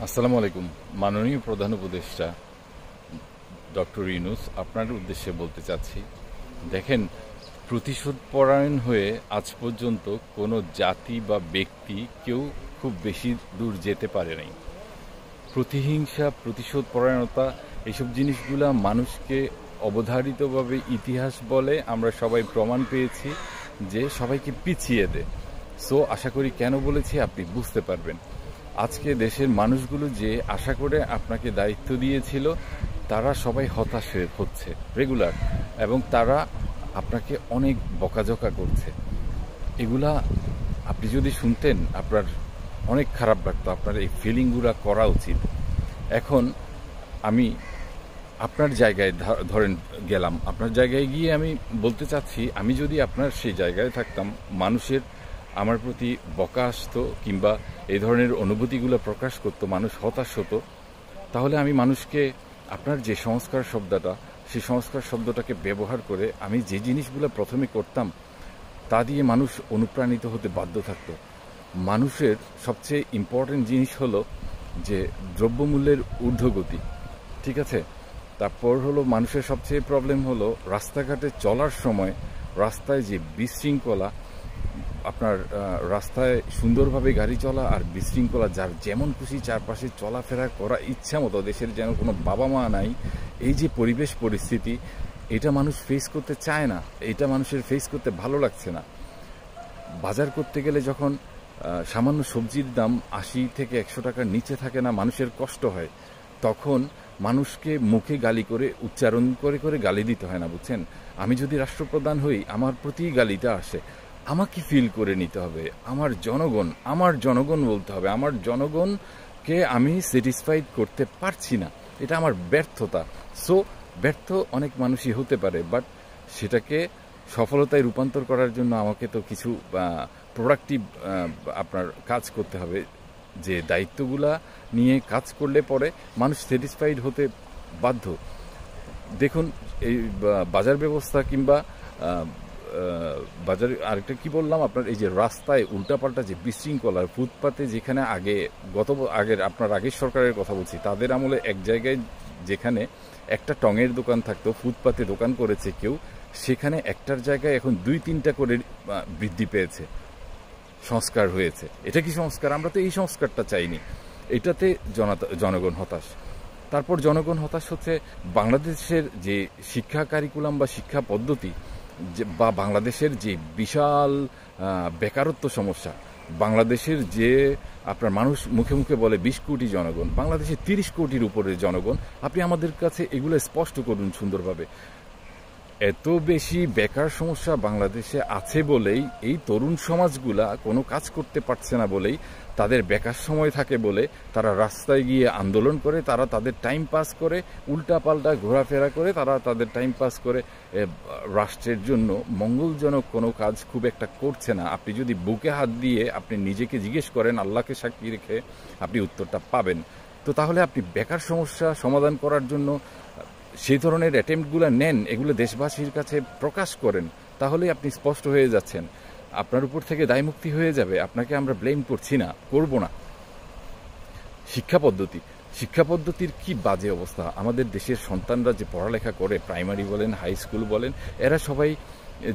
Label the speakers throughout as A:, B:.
A: আসসালামু আলাইকুম। মাননীয় প্রধান উপদেষ্টা ডক্টর ইউনূস, আপনার উদ্দেশ্যে বলতে চাচ্ছি, দেখেন, প্রতিশোধ পরায়ণ হয়ে আজ পর্যন্ত কোনো জাতি বা ব্যক্তি কেউ খুব বেশি দূর যেতে পারে নাই। প্রতিহিংসা, প্রতিশোধ পরায়ণতা, এইসব জিনিসগুলা মানুষকে অবধারিতভাবে ইতিহাস বলে আমরা সবাই প্রমাণ পেয়েছি যে সবাইকে পিছিয়ে দেয়। সো আশা করি কেন বলেছি আপনি বুঝতে পারবেন। আজকে দেশের মানুষগুলো যে আশা করে আপনাকে দায়িত্ব দিয়েছিল তারা সবাই হতাশ হচ্ছে রেগুলার, এবং তারা আপনাকে অনেক বকাঝকা করছে। এগুলা আপনি যদি শুনতেন আপনার অনেক খারাপ লাগতো, আপনার এই ফিলিংগুলো করা উচিত। এখন আমি আপনার জায়গায় ধরেন গেলাম, আপনার জায়গায় গিয়ে আমি বলতে চাচ্ছি, আমি যদি আপনার সেই জায়গায় থাকতাম, মানুষের আমার প্রতি বকা আসতো কিংবা এই ধরনের অনুভূতিগুলো প্রকাশ করতো, মানুষ হতাশ হতো, তাহলে আমি মানুষকে আপনার যে সংস্কার শব্দটা, সেই সংস্কার শব্দটাকে ব্যবহার করে আমি যে জিনিসগুলো প্রথমে করতাম তা দিয়ে মানুষ অনুপ্রাণিত হতে বাধ্য থাকতো। মানুষের সবচেয়ে ইম্পর্টেন্ট জিনিস হলো যে দ্রব্যমূল্যের ঊর্ধ্বগতি, ঠিক আছে? তারপর হলো মানুষের সবচেয়ে প্রবলেম হলো রাস্তাঘাটে চলার সময় রাস্তায় যে বিশৃঙ্খলা, আপনার রাস্তায় সুন্দরভাবে গাড়ি চলা আর বিশৃঙ্খলা, যার যেমন খুশি চারপাশে চলাফেরা করা ইচ্ছা মতো, দেশের যেন কোনো বাবা মা নাই, এই যে পরিবেশ পরিস্থিতি, এটা মানুষ ফেস করতে চায় না, এটা মানুষের ফেস করতে ভালো লাগছে না। বাজার করতে গেলে যখন সামান্য সবজির দাম ৮০ থেকে ১০০ টাকার নিচে থাকে না, মানুষের কষ্ট হয়, তখন মানুষকে মুখে গালি করে, উচ্চারণ করে করে গালি দিতে হয় না, বুঝছেন? আমি যদি রাষ্ট্রপ্রধান হই, আমার প্রতি গালিটা আসে, আমাকে ফিল করে নিতে হবে, আমার জনগণ বলতে হবে, আমার জনগণকে আমি স্যাটিসফাইড করতে পারছি না, এটা আমার ব্যর্থতা। সো ব্যর্থ অনেক মানুষই হতে পারে, বাট সেটাকে সফলতায় রূপান্তর করার জন্য আমাকে তো কিছু প্রোডাক্টিভ আপনার কাজ করতে হবে। যে দায়িত্বগুলা নিয়ে কাজ করলে পরে মানুষ স্যাটিসফাইড হতে বাধ্য। দেখুন, এই বাজার ব্যবস্থা কিংবা বাজারে আরেকটা কি বললাম, আপনার এই যে রাস্তায় উল্টাপাল্টা যে বিশৃঙ্খলা, ফুটপাতে যেখানে আপনার আগের সরকারের কথা বলছি, তাদের আমলে এক জায়গায় যেখানে একটা টঙের দোকান থাকতো, ফুটপাতে দোকান করেছে কেউ, সেখানে একটার জায়গায় এখন ২-৩টা করে বৃদ্ধি পেয়েছে, সংস্কার হয়েছে। এটা কি সংস্কার? আমরা তো এই সংস্কারটা চাইনি। এটাতে জনগণ হতাশ। তারপর জনগণ হতাশ হচ্ছে বাংলাদেশের যে শিক্ষা কারিকুলাম বা শিক্ষা পদ্ধতি, বা বাংলাদেশের যে বিশাল বেকারত্ব সমস্যা, বাংলাদেশের যে আপনার মানুষ মুখে মুখে বলে ২০ কোটি জনগণ, বাংলাদেশে ৩০ কোটির উপরে জনগণ। আপনি আমাদের কাছে এগুলো স্পষ্ট করুন সুন্দরভাবে। এত বেশি বেকার সমস্যা বাংলাদেশে আছে বলেই, এই তরুণ সমাজগুলা কোনো কাজ করতে পারছে না বলেই, তাদের বেকার সময় থাকে বলে তারা রাস্তায় গিয়ে আন্দোলন করে, তারা তাদের টাইম পাস করে, উল্টাপাল্টা ঘোরাফেরা করে, তারা তাদের টাইম পাস করে। রাষ্ট্রের জন্য মঙ্গলজনক কোনো কাজ খুব একটা করছে না। আপনি যদি বুকে হাত দিয়ে আপনি নিজেকে জিজ্ঞেস করেন, আল্লাহকে সাক্ষী রেখে, আপনি উত্তরটা পাবেন। তো তাহলে আপনি বেকার সমস্যা সমাধান করার জন্য সেই ধরনের অ্যাটেম্পটগুলো নেন, এগুলো দেশবাসীর কাছে প্রকাশ করেন, তাহলে আপনি স্পষ্ট হয়ে যাচ্ছেন, আপনার উপর থেকে দায়মুক্তি হয়ে যাবে। আপনাকে আমরা ব্লেম করছি না, করব না। শিক্ষা পদ্ধতির কি বাজে অবস্থা! আমাদের দেশের সন্তানরা যে পড়ালেখা করে, প্রাইমারি বলেন, হাই স্কুল বলেন, এরা সবাই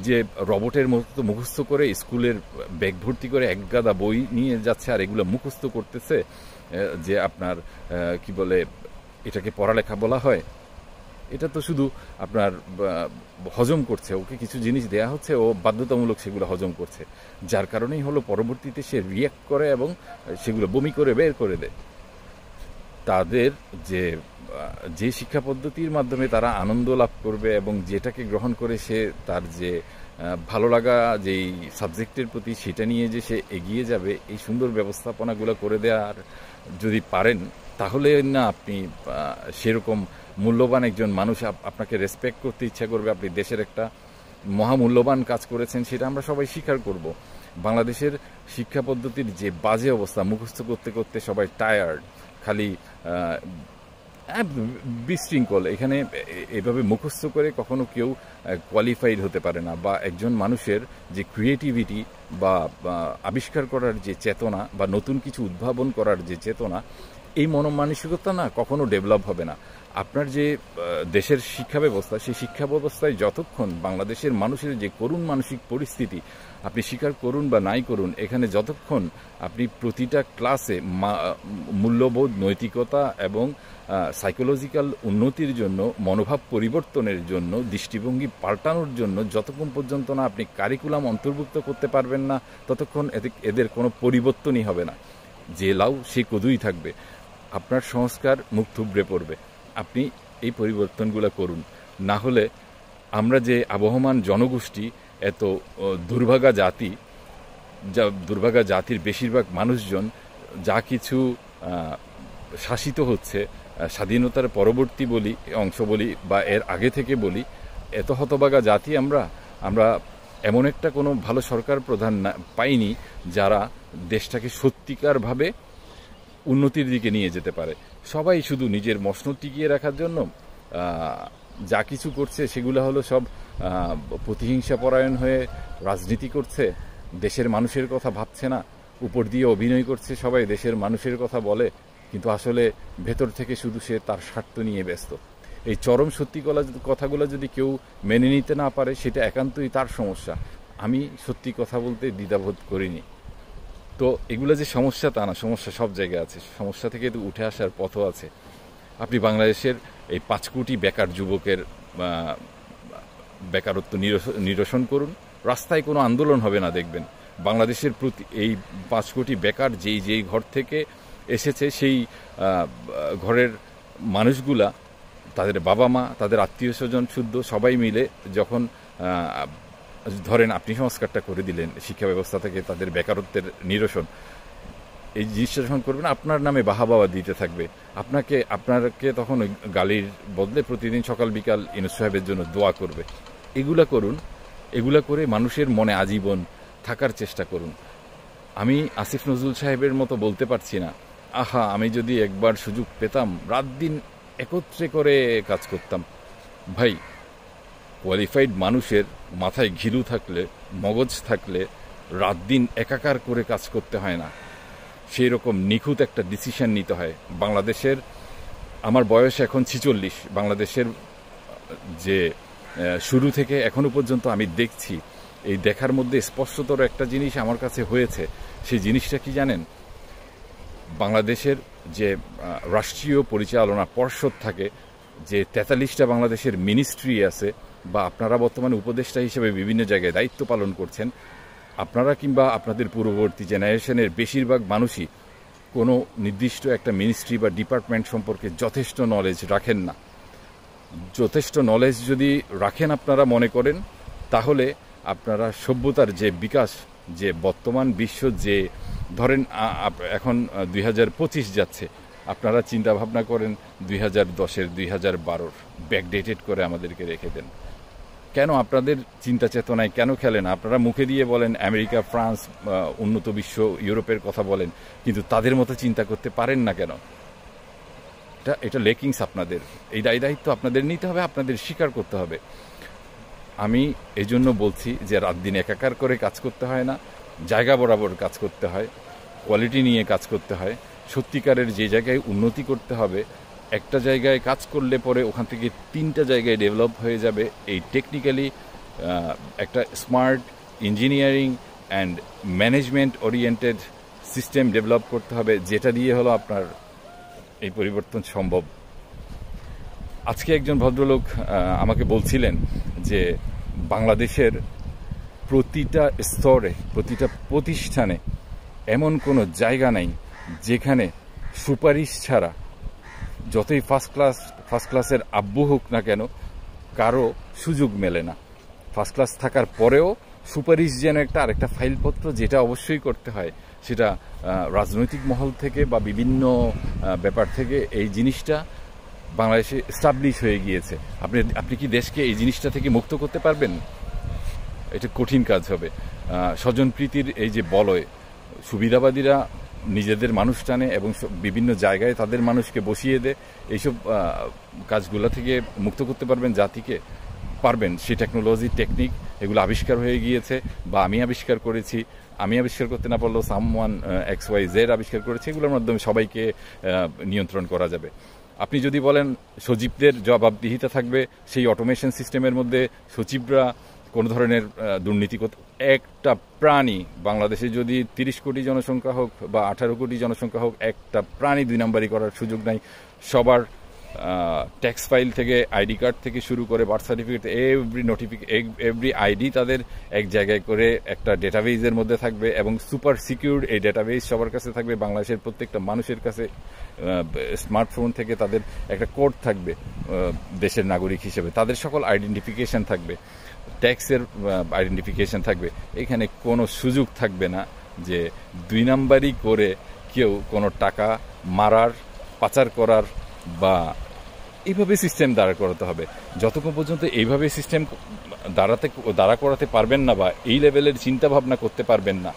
A: যে রবটের মতো মুখস্থ করে, স্কুলের ব্যাগ ভর্তি করে এক গাদা বই নিয়ে যাচ্ছে আর এগুলো মুখস্থ করতেছে, যে আপনার কি বলে, এটাকে পড়ালেখা বলা হয়? এটা তো শুধু আপনার হজম করছে, ওকে কিছু জিনিস দেয়া হচ্ছে, ও বাধ্যতামূলক সেগুলো হজম করছে, যার কারণেই হলো পরবর্তীতে সে রিয়্যাক্ট করে এবং সেগুলো বমি করে বের করে দেয়। তাদের যে শিক্ষা পদ্ধতির মাধ্যমে তারা আনন্দ লাভ করবে এবং যেটাকে গ্রহণ করে সে তার যে ভালো লাগা যেই সাবজেক্টের প্রতি, সেটা নিয়ে যে সে এগিয়ে যাবে, এই সুন্দর ব্যবস্থাপনাগুলো করে দেওয়ার যদি পারেন, তাহলে না আপনি সেরকম মূল্যবান একজন মানুষ, আপনাকে রেসপেক্ট করতে ইচ্ছা করবে। আপনি দেশের একটা মহামূল্যবান কাজ করেছেন, সেটা আমরা সবাই স্বীকার করব। বাংলাদেশের শিক্ষা পদ্ধতির যে বাজে অবস্থা, মুখস্থ করতে করতে সবাই টায়ার্ড, খালি বিশৃঙ্খল। এখানে এভাবে মুখস্থ করে কখনো কেউ কোয়ালিফাইড হতে পারে না, বা একজন মানুষের যে ক্রিয়েটিভিটি বা আবিষ্কার করার যে চেতনা বা নতুন কিছু উদ্ভাবন করার যে চেতনা, এই মনোমানসিকতা না কখনো ডেভেলপ হবে না। আপনার যে দেশের শিক্ষা ব্যবস্থা, সেই শিক্ষা ব্যবস্থায় যতক্ষণ বাংলাদেশের মানুষের যে করুণ মানসিক পরিস্থিতি, আপনি স্বীকার করুন বা নাই করুন, এখানে যতক্ষণ আপনি প্রতিটা ক্লাসে মূল্যবোধ, নৈতিকতা এবং সাইকোলজিক্যাল উন্নতির জন্য, মনোভাব পরিবর্তনের জন্য, দৃষ্টিভঙ্গি পাল্টানোর জন্য যতক্ষণ পর্যন্ত না আপনি কারিকুলাম অন্তর্ভুক্ত করতে পারবেন না, ততক্ষণ এদের কোনো পরিবর্তনই হবে না। যে লাউ সে কদুই থাকবে। আপনার সংস্কার মুখ থুবড়ে পড়বে। আপনি এই পরিবর্তনগুলো করুন, না হলে আমরা যে আবহমান জনগোষ্ঠী, এত দুর্ভাগা জাতি, দুর্ভাগা জাতির বেশিরভাগ মানুষজন যা কিছু শাসিত হচ্ছে, স্বাধীনতার পরবর্তী বলি অংশ বলি বা এর আগে থেকে বলি, এত হতভাগা জাতি আমরা এমন একটা কোনো ভালো সরকার প্রধান পাইনি যারা দেশটাকে সত্যিকারভাবে উন্নতির দিকে নিয়ে যেতে পারে। সবাই শুধু নিজের মসনদ টিকিয়ে রাখার জন্য যা কিছু করছে সেগুলো হলো সব প্রতিহিংসা পরায়ণ হয়ে রাজনীতি করছে, দেশের মানুষের কথা ভাবছে না, উপর দিয়ে অভিনয় করছে, সবাই দেশের মানুষের কথা বলে, কিন্তু আসলে ভেতর থেকে শুধু সে তার স্বার্থ নিয়ে ব্যস্ত। এই চরম সত্যি কথাগুলো যদি কেউ মেনে নিতে না পারে, সেটা একান্তই তার সমস্যা। আমি সত্যি কথা বলতে দ্বিধাবোধ করিনি। তো এগুলো যে সমস্যা তা না, সমস্যা সব জায়গায় আছে, সমস্যা থেকে তো উঠে আসার পথও আছে। আপনি বাংলাদেশের এই 5 কোটি বেকার যুবকের বেকারত্ব নিরসন করুন, রাস্তায় কোনো আন্দোলন হবে না, দেখবেন বাংলাদেশের প্রতি এই 5 কোটি বেকার যেই ঘর থেকে এসেছে, সেই ঘরের মানুষগুলা, তাদের বাবা মা, তাদের আত্মীয় স্বজন শুদ্ধ সবাই মিলে যখন ধরেন আপনি সংস্কারটা করে দিলেন শিক্ষা ব্যবস্থা থেকে তাদের বেকারত্বের নিরসন, এই জিনিসটা যখন করবেন আপনার নামে বাহাবাওয়া দিতে থাকবে। আপনাকে তখন ওই গালির বদলে প্রতিদিন সকাল বিকাল ইউনূস সাহেবের জন্য দোয়া করবে। এগুলা করুন, এগুলা করে মানুষের মনে আজীবন থাকার চেষ্টা করুন। আমি আসিফ নজরুল সাহেবের মতো বলতে পারছি না, আহা আমি যদি একবার সুযোগ পেতাম রাত দিন একত্রে করে কাজ করতাম। ভাই, কোয়ালিফাইড মানুষের মাথায় ঘিলু থাকলে, মগজ থাকলে রাত দিন একাকার করে কাজ করতে হয় না, সেই রকম নিখুঁত একটা ডিসিশন নিতে হয়। বাংলাদেশের, আমার বয়স এখন 46, বাংলাদেশের যে শুরু থেকে এখনো পর্যন্ত আমি দেখছি, এই দেখার মধ্যে স্পষ্টতর একটা জিনিস আমার কাছে হয়েছে। সেই জিনিসটা কি জানেন? বাংলাদেশের যে রাষ্ট্রীয় পরিচালনা পর্ষদ থাকে, যে 43টা বাংলাদেশের মিনিস্ট্রি আছে, বা আপনারা বর্তমানে উপদেষ্টা হিসেবে বিভিন্ন জায়গায় দায়িত্ব পালন করছেন, আপনারা কিংবা আপনাদের পূর্ববর্তী জেনারেশনের বেশিরভাগ মানুষই কোনো নির্দিষ্ট একটা মিনিস্ট্রি বা ডিপার্টমেন্ট সম্পর্কে যথেষ্ট নলেজ রাখেন না। যথেষ্ট নলেজ যদি রাখেন আপনারা মনে করেন, তাহলে আপনারা সভ্যতার যে বিকাশ, যে বর্তমান বিশ্ব, যে ধরেন এখন 2025 যাচ্ছে, আপনারা চিন্তা ভাবনা করেন 2010-এর 2012-র ব্যাকডেটেড করে আমাদেরকে রেখে দেন। কেন আপনাদের চিন্তা চেতনায় কেন খেলেন? আপনারা মুখে দিয়ে বলেন আমেরিকা, ফ্রান্স, উন্নত বিশ্ব, ইউরোপের কথা বলেন, কিন্তু তাদের মতো চিন্তা করতে পারেন না কেন? এটা লেকিংস আপনাদের। এই দায়িত্ব আপনাদের নিতে হবে, আপনাদের স্বীকার করতে হবে। আমি এই জন্য বলছি যে রাত দিন একাকার করে কাজ করতে হয় না, জায়গা বরাবর কাজ করতে হয়, কোয়ালিটি নিয়ে কাজ করতে হয়। সত্যিকারের যে জায়গায় উন্নতি করতে হবে, একটা জায়গায় কাজ করলে পরে ওখান থেকে 3টা জায়গায় ডেভেলপ হয়ে যাবে। এই টেকনিক্যালি একটা smart engineering and management oriented system develop করতে হবে, যেটা দিয়ে হলো আপনার এই পরিবর্তন সম্ভব। আজকে একজন ভদ্রলোক আমাকে বলছিলেন যে বাংলাদেশের প্রতিটা স্তরে, প্রতিটা প্রতিষ্ঠানে এমন কোনো জায়গা নাই যেখানে সুপারিশ ছাড়া, যতই ফার্স্ট ক্লাসের আব্বু হোক না কেন, কারো সুযোগ মেলে না। ফার্স্ট ক্লাস থাকার পরেও সুপারিশ যেন আরেকটা ফাইলপত্র, যেটা অবশ্যই করতে হয়, সেটা রাজনৈতিক মহল থেকে বা বিভিন্ন ব্যাপার থেকে এই জিনিসটা বাংলাদেশে এস্টাবলিশ হয়ে গিয়েছে। আপনি কি দেশকে এই জিনিসটা থেকে মুক্ত করতে পারবেন? এটা কঠিন কাজ হবে। স্বজনপ্রীতির এই যে বলয়, সুবিধাবাদীরা নিজেদের মানুষ টানে এবং বিভিন্ন জায়গায় তাদের মানুষকে বসিয়ে দেয়, এইসব কাজগুলো থেকে মুক্ত করতে পারবেন জাতিকে? পারবেন। সেই টেকনোলজি, টেকনিক, এগুলো আবিষ্কার হয়ে গিয়েছে বা আমি আবিষ্কার করেছি। আমি আবিষ্কার করতে না পারলেও সামওয়ান XYZ আবিষ্কার করেছে, এগুলোর মাধ্যমে সবাইকে নিয়ন্ত্রণ করা যাবে। আপনি যদি বলেন সচিবদের জবাবদিহিতা থাকবে, সেই অটোমেশন সিস্টেমের মধ্যে সচিবরা কোনো ধরনের দুর্নীতি করতে, একটা প্রাণী বাংলাদেশে যদি 30 কোটি জনসংখ্যা হোক বা 18 কোটি জনসংখ্যা হোক, একটা প্রাণী 2 নাম্বারি করার সুযোগ নাই। সবার ট্যাক্স ফাইল থেকে, আইডি কার্ড থেকে শুরু করে বার্থ সার্টিফিকেট, এভরি আইডি তাদের এক জায়গায় করে একটা ডেটাবেজের মধ্যে থাকবে এবং সুপার সিকিউর এই ডেটাবেজ সবার কাছে থাকবে। বাংলাদেশের প্রত্যেকটা মানুষের কাছে স্মার্টফোন থেকে তাদের একটা কোড থাকবে দেশের নাগরিক হিসেবে, তাদের সকল আইডেন্টিফিকেশন থাকবে, ট্যাক্সের আইডেন্টিফিকেশন থাকবে। এখানে কোনো সুযোগ থাকবে না যে 2 নাম্বারি করে কেউ কোনো টাকা মারার, পাচার করার বা এইভাবে সিস্টেম দাঁড়া করাতে হবে। যতক্ষণ পর্যন্ত এইভাবে সিস্টেম দাঁড়া করাতে পারবেন না বা এই লেভেলের চিন্তা ভাবনা করতে পারবেন না,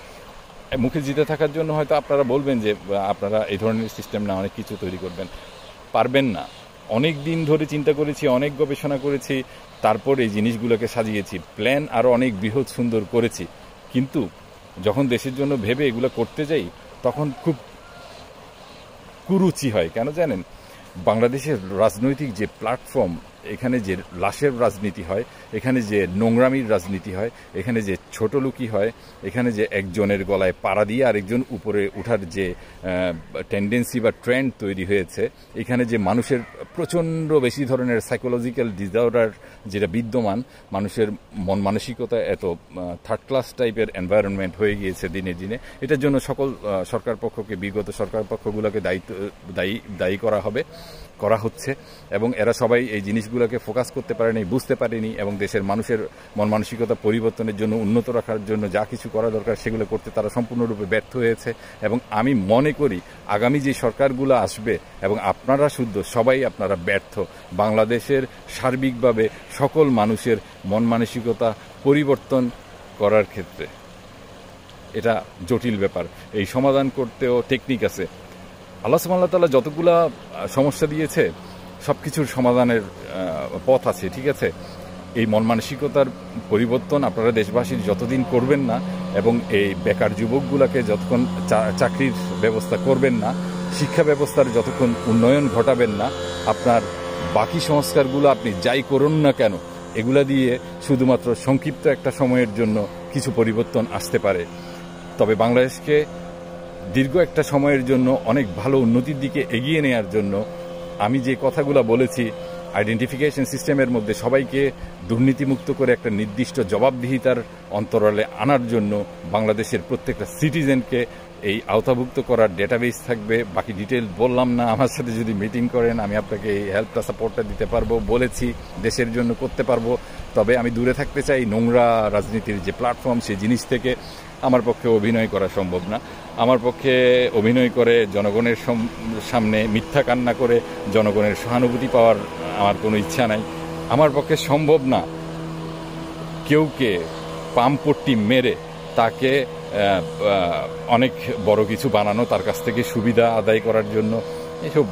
A: মুখে জিতে থাকার জন্য হয়তো আপনারা বলবেন যে আপনারা এই ধরনের সিস্টেম না অনেক কিছু তৈরি করবেন, পারবেন না। অনেক দিন ধরে চিন্তা করেছি, অনেক গবেষণা করেছি, তারপর এই জিনিসগুলোকে সাজিয়েছি, প্ল্যান আরও অনেক বৃহৎ সুন্দর করেছি। কিন্তু যখন দেশের জন্য ভেবে এগুলো করতে যাই তখন খুব কুরুচি হয়। কেন জানেন? বাংলাদেশের রাজনৈতিক যে প্ল্যাটফর্ম, এখানে যে লাশের রাজনীতি হয়, এখানে যে নোংরামির রাজনীতি হয়, এখানে যে ছোটলুকি হয়, এখানে যে একজনের গলায় পাড়া দিয়ে আরেকজন উপরে ওঠার যে টেন্ডেন্সি বা ট্রেন্ড তৈরি হয়েছে, এখানে যে মানুষের প্রচণ্ড বেশি ধরনের সাইকোলজিক্যাল ডিসঅর্ডার যেটা বিদ্যমান, মানুষের মন মানসিকতা এত থার্ড ক্লাস টাইপের এনভায়রনমেন্ট হয়ে গিয়েছে দিনে দিনে, এটার জন্য সকল সরকার পক্ষকে, বিগত সরকার পক্ষগুলোকে দায়ী করা হচ্ছে এবং এরা সবাই এই জিনিসগুলোকে ফোকাস করতে পারেনি, বুঝতে পারেনি এবং দেশের মানুষের মন মানসিকতা পরিবর্তনের জন্য, উন্নত রাখার জন্য যা কিছু করা দরকার সেগুলো করতে তারা সম্পূর্ণরূপে ব্যর্থ হয়েছে। এবং আমি মনে করি আগামী যে সরকারগুলো আসবে এবং আপনারা শুদ্ধ, সবাই আপনারা ব্যর্থ বাংলাদেশের সার্বিকভাবে সকল মানুষের মন মানসিকতা পরিবর্তন করার ক্ষেত্রে। এটা জটিল ব্যাপার, এই সমাধান করতেও টেকনিক আছে। আল্লাহ সুবহানাহু ওয়া তাআলা যতগুলা সমস্যা দিয়েছে সব কিছুর সমাধানের পথ আছে, ঠিক আছে? এই মন মানসিকতার পরিবর্তন আপনারা দেশবাসীর যতদিন করবেন না এবং এই বেকার যুবকগুলোকে যতক্ষণ চাকরির ব্যবস্থা করবেন না, শিক্ষা ব্যবস্থার যতক্ষণ উন্নয়ন ঘটাবেন না, আপনার বাকি সংস্কারগুলো আপনি যাই করুন না কেন, এগুলা দিয়ে শুধুমাত্র সংক্ষিপ্ত একটা সময়ের জন্য কিছু পরিবর্তন আসতে পারে। তবে বাংলাদেশকে দীর্ঘ একটা সময়ের জন্য অনেক ভালো উন্নতির দিকে এগিয়ে নেওয়ার জন্য আমি যে কথাগুলো বলেছি, আইডেন্টিফিকেশন সিস্টেমের মধ্যে সবাইকে দুর্নীতিমুক্ত করে একটা নির্দিষ্ট জবাবদিহিতার অন্তরালে আনার জন্য বাংলাদেশের প্রত্যেকটা সিটিজেনকে এই আওতাভুক্ত করার ডেটাবেস থাকবে। বাকি ডিটেল বললাম না, আমার সাথে যদি মিটিং করেন আমি আপনাকে এই হেল্পটা, সাপোর্টটা দিতে পারবো, বলেছি দেশের জন্য করতে পারবো। তবে আমি দূরে থাকতে চাই নোংরা রাজনীতির যে প্ল্যাটফর্ম, সেই জিনিস থেকে আমার পক্ষে অভিনয় করা সম্ভব না। আমার পক্ষে অভিনয় করে জনগণের সামনে মিথ্যা কান্না করে জনগণের সহানুভূতি পাওয়ার আমার কোনো ইচ্ছা নাই। আমার পক্ষে সম্ভব না কেউকে পামপট্টি মেরে তাকে অনেক বড় কিছু বানানো, তার কাছ থেকে সুবিধা আদায় করার জন্য। এসব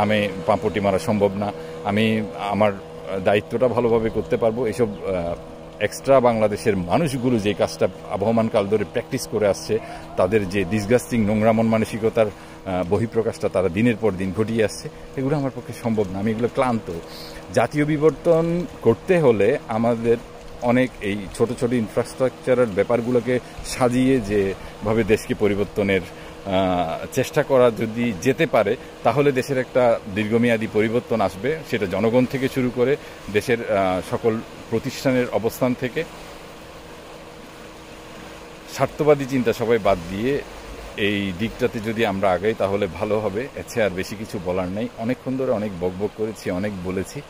A: আমি পামপট্টি মারা সম্ভব না। আমি আমার দায়িত্বটা ভালোভাবে করতে পারবো। এসব এক্সট্রা বাংলাদেশের মানুষগুলো যে কাজটা আবহমান কাল ধরে প্র্যাকটিস করে আসছে, তাদের যে ডিসগাস্টিং নোংরা মন মানসিকতার বহিঃপ্রকাশটা তারা দিনের পর দিন ঘটিয়ে আসছে, এগুলো আমার পক্ষে সম্ভব না। আমি এগুলো ক্লান্ত। জাতীয় বিবর্তন করতে হলে আমাদের অনেক এই ছোট ছোট ইনফ্রাস্ট্রাকচারের ব্যাপারগুলোকে সাজিয়ে যেভাবে দেশকে পরিবর্তনের চেষ্টা করা যদি যেতে পারে, তাহলে দেশের একটা দীর্ঘমেয়াদী পরিবর্তন আসবে। সেটা জনগণ থেকে শুরু করে দেশের সকল প্রতিষ্ঠানের অবস্থান থেকে। স্বার্থবাদী চিন্তা সবাই বাদ দিয়ে এই দিকটাতে যদি আমরা আগাই তাহলে ভালো হবে। এছে আর বেশি কিছু বলার নেই। অনেকক্ষণ ধরে অনেক বকবক করেছি, অনেক বলেছি।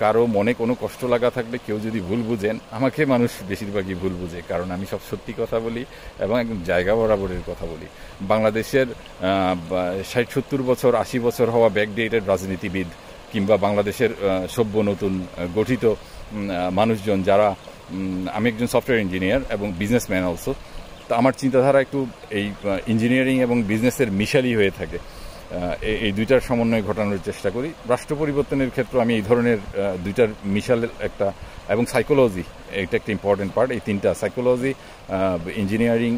A: কারো মনে কোনো কষ্ট লাগা থাকলে, কেউ যদি ভুল বুঝেন, আমাকে মানুষ বেশিরভাগই ভুল বুঝে, কারণ আমি সব সত্যি কথা বলি এবং একদম জায়গা বরাবরের কথা বলি। বাংলাদেশের 60-70 বছর 80 বছর হওয়া ব্যাকডেটেড রাজনীতিবিদ কিংবা বাংলাদেশের সভ্য নতুন গঠিত মানুষজন যারা, আমি একজন সফটওয়্যার ইঞ্জিনিয়ার এবং বিজনেসম্যান অলসো, তো আমার চিন্তাধারা একটু এই ইঞ্জিনিয়ারিং এবং বিজনেসের মিশালি হয়ে থাকে। এই দুইটার সমন্বয় ঘটানোর চেষ্টা করি। রাষ্ট্র পরিবর্তনের ক্ষেত্রে আমি এই ধরনের দুইটার মিশালের একটা, এবং সাইকোলজি এটা একটা ইম্পর্টেন্ট পার্ট। এই তিনটা, সাইকোলজি, ইঞ্জিনিয়ারিং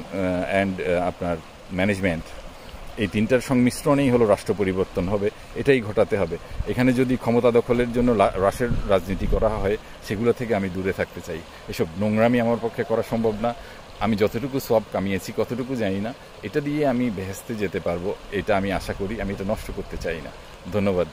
A: অ্যান্ড আপনার ম্যানেজমেন্ট, এই তিনটার সংমিশ্রণেই হলো রাষ্ট্র পরিবর্তন হবে, এটাই ঘটাতে হবে। এখানে যদি ক্ষমতা দখলের জন্য রাশের রাজনীতি করা হয়, সেগুলো থেকে আমি দূরে থাকতে চাই। এসব নোংরামি আমার পক্ষে করা সম্ভব না। আমি যতটুকু সব কামিয়েছি কতটুকু জানি না, এটা দিয়ে আমি বেহেস্তে যেতে পারবো, এটা আমি আশা করি। আমি এটা নষ্ট করতে চাই না। ধন্যবাদ।